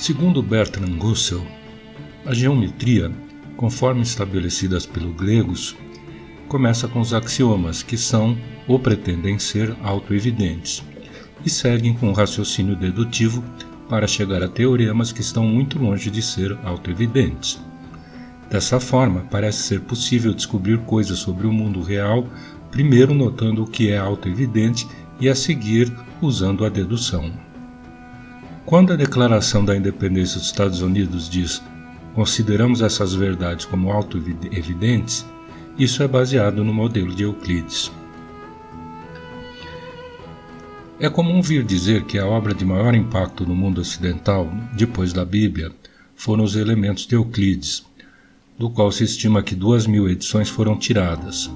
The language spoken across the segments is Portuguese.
Segundo Bertrand Russell, a geometria, conforme estabelecidas pelos gregos, começa com os axiomas, que são ou pretendem ser autoevidentes, e seguem com o raciocínio dedutivo para chegar a teoremas que estão muito longe de ser autoevidentes. Dessa forma, parece ser possível descobrir coisas sobre o mundo real, primeiro notando o que é autoevidente e a seguir usando a dedução. Quando a Declaração da Independência dos Estados Unidos diz "consideramos essas verdades como autoevidentes", isso é baseado no modelo de Euclides. É comum vir dizer que a obra de maior impacto no mundo ocidental, depois da Bíblia, foram os Elementos de Euclides, do qual se estima que 2.000 edições foram tiradas.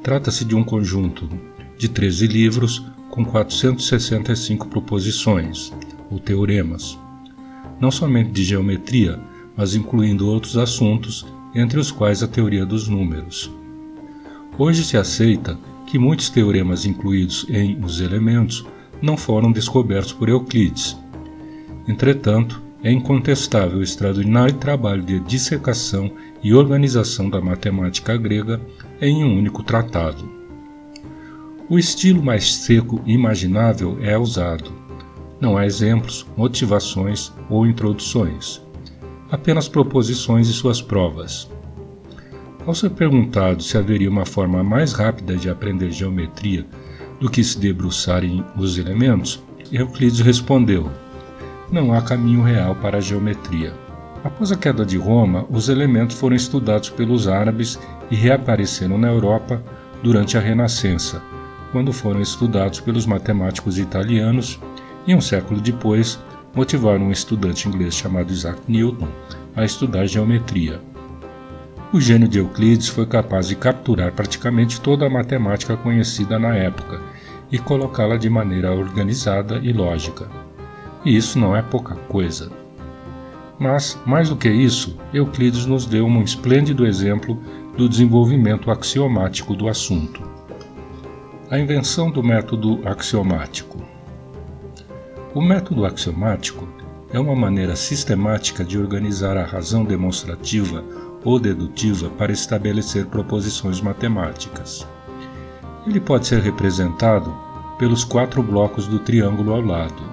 Trata-se de um conjunto de 13 livros com 465 proposições, ou teoremas, não somente de geometria, mas incluindo outros assuntos, entre os quais a teoria dos números. Hoje se aceita que muitos teoremas incluídos em Os Elementos não foram descobertos por Euclides. Entretanto, é incontestável o extraordinário trabalho de dissecação e organização da matemática grega em um único tratado. O estilo mais seco imaginável é usado. Não há exemplos, motivações ou introduções, apenas proposições e suas provas. Ao ser perguntado se haveria uma forma mais rápida de aprender geometria do que se debruçar em Os Elementos, Euclides respondeu: "Não há caminho real para a geometria." Após a queda de Roma, os elementos foram estudados pelos árabes e reapareceram na Europa durante a Renascença, quando foram estudados pelos matemáticos italianos e um século depois motivaram um estudante inglês chamado Isaac Newton a estudar geometria. O gênio de Euclides foi capaz de capturar praticamente toda a matemática conhecida na época e colocá-la de maneira organizada e lógica. E isso não é pouca coisa. Mas, mais do que isso, Euclides nos deu um esplêndido exemplo do desenvolvimento axiomático do assunto. A invenção do método axiomático. O método axiomático é uma maneira sistemática de organizar a razão demonstrativa ou dedutiva para estabelecer proposições matemáticas. Ele pode ser representado pelos 4 blocos do triângulo ao lado.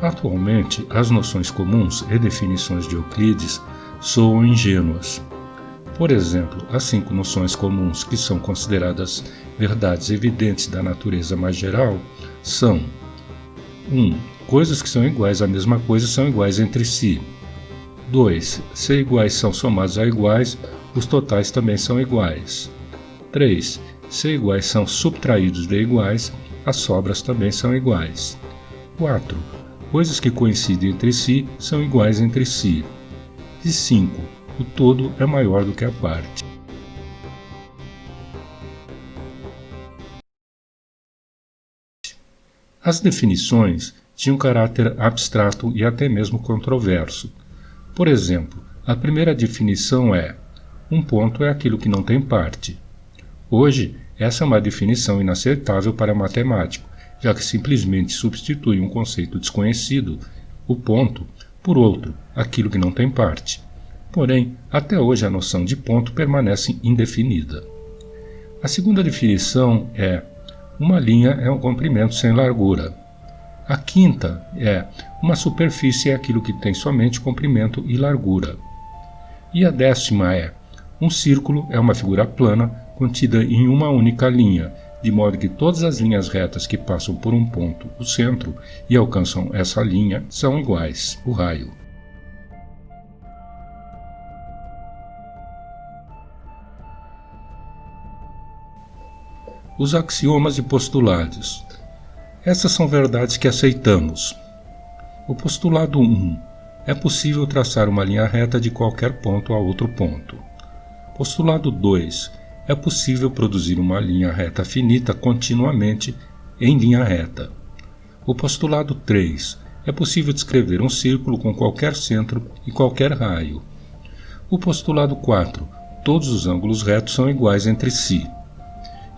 Atualmente, as noções comuns e definições de Euclides soam ingênuas. Por exemplo, as 5 noções comuns que são consideradas verdades evidentes da natureza mais geral são: 1. Coisas que são iguais à mesma coisa são iguais entre si. 2. Se iguais são somados a iguais, os totais também são iguais. 3. Se iguais são subtraídos de iguais, as sobras também são iguais. 4. Coisas que coincidem entre si são iguais entre si. E 5. O todo é maior do que a parte. As definições tinham caráter abstrato e até mesmo controverso. Por exemplo, a primeira definição é: um ponto é aquilo que não tem parte. Hoje, essa é uma definição inaceitável para matemático, já que simplesmente substitui um conceito desconhecido, o ponto, por outro, aquilo que não tem parte. Porém, até hoje a noção de ponto permanece indefinida. A segunda definição é: uma linha é um comprimento sem largura. A quinta é: uma superfície é aquilo que tem somente comprimento e largura. E a 10ª é: um círculo é uma figura plana contida em uma única linha, de modo que todas as linhas retas que passam por um ponto, o centro, e alcançam essa linha são iguais, o raio. Os axiomas e postulados. Essas são verdades que aceitamos. O postulado 1. É possível traçar uma linha reta de qualquer ponto a outro ponto. Postulado 2. É possível produzir uma linha reta finita continuamente em linha reta. O postulado 3. É possível descrever um círculo com qualquer centro e qualquer raio. O postulado 4. Todos os ângulos retos são iguais entre si.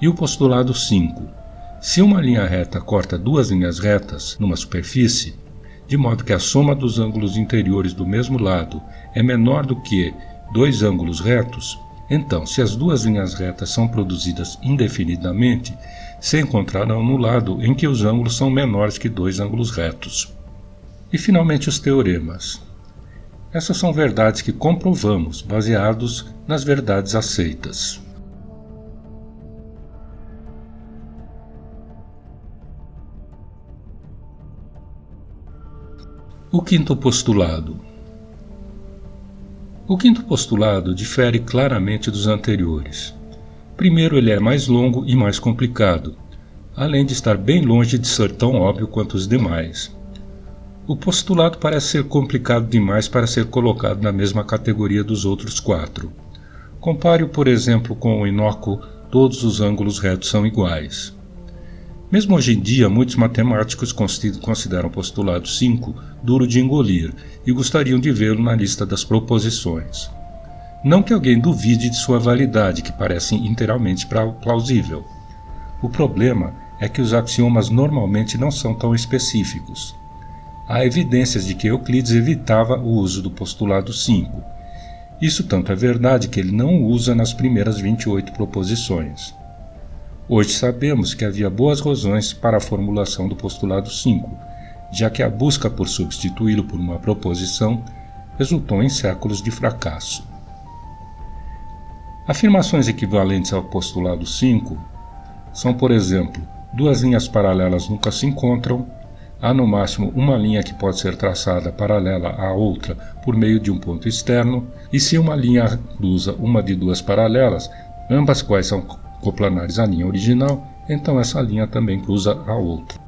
E o postulado 5. Se uma linha reta corta 2 linhas retas numa superfície, de modo que a soma dos ângulos interiores do mesmo lado é menor do que dois ângulos retos, então, se as duas linhas retas são produzidas indefinidamente, se encontrarão no lado em que os ângulos são menores que dois ângulos retos. E finalmente os teoremas. Essas são verdades que comprovamos, baseados nas verdades aceitas. O quinto postulado. O quinto postulado difere claramente dos anteriores. Primeiro, ele é mais longo e mais complicado, além de estar bem longe de ser tão óbvio quanto os demais. O postulado parece ser complicado demais para ser colocado na mesma categoria dos outros quatro. Compare-o, por exemplo, com o inócuo todos os ângulos retos são iguais. Mesmo hoje em dia, muitos matemáticos consideram o postulado 5 duro de engolir e gostariam de vê-lo na lista das proposições. Não que alguém duvide de sua validade, que parece inteiramente plausível. O problema é que os axiomas normalmente não são tão específicos. Há evidências de que Euclides evitava o uso do postulado 5. Isso tanto é verdade que ele não o usa nas primeiras 28 proposições. Hoje sabemos que havia boas razões para a formulação do postulado 5, já que a busca por substituí-lo por uma proposição resultou em séculos de fracasso. Afirmações equivalentes ao postulado 5 são, por exemplo, duas linhas paralelas nunca se encontram, há no máximo uma linha que pode ser traçada paralela à outra por meio de um ponto externo, e se uma linha cruza uma de duas paralelas, ambas quais são coplanares à linha original, então essa linha também cruza a outra.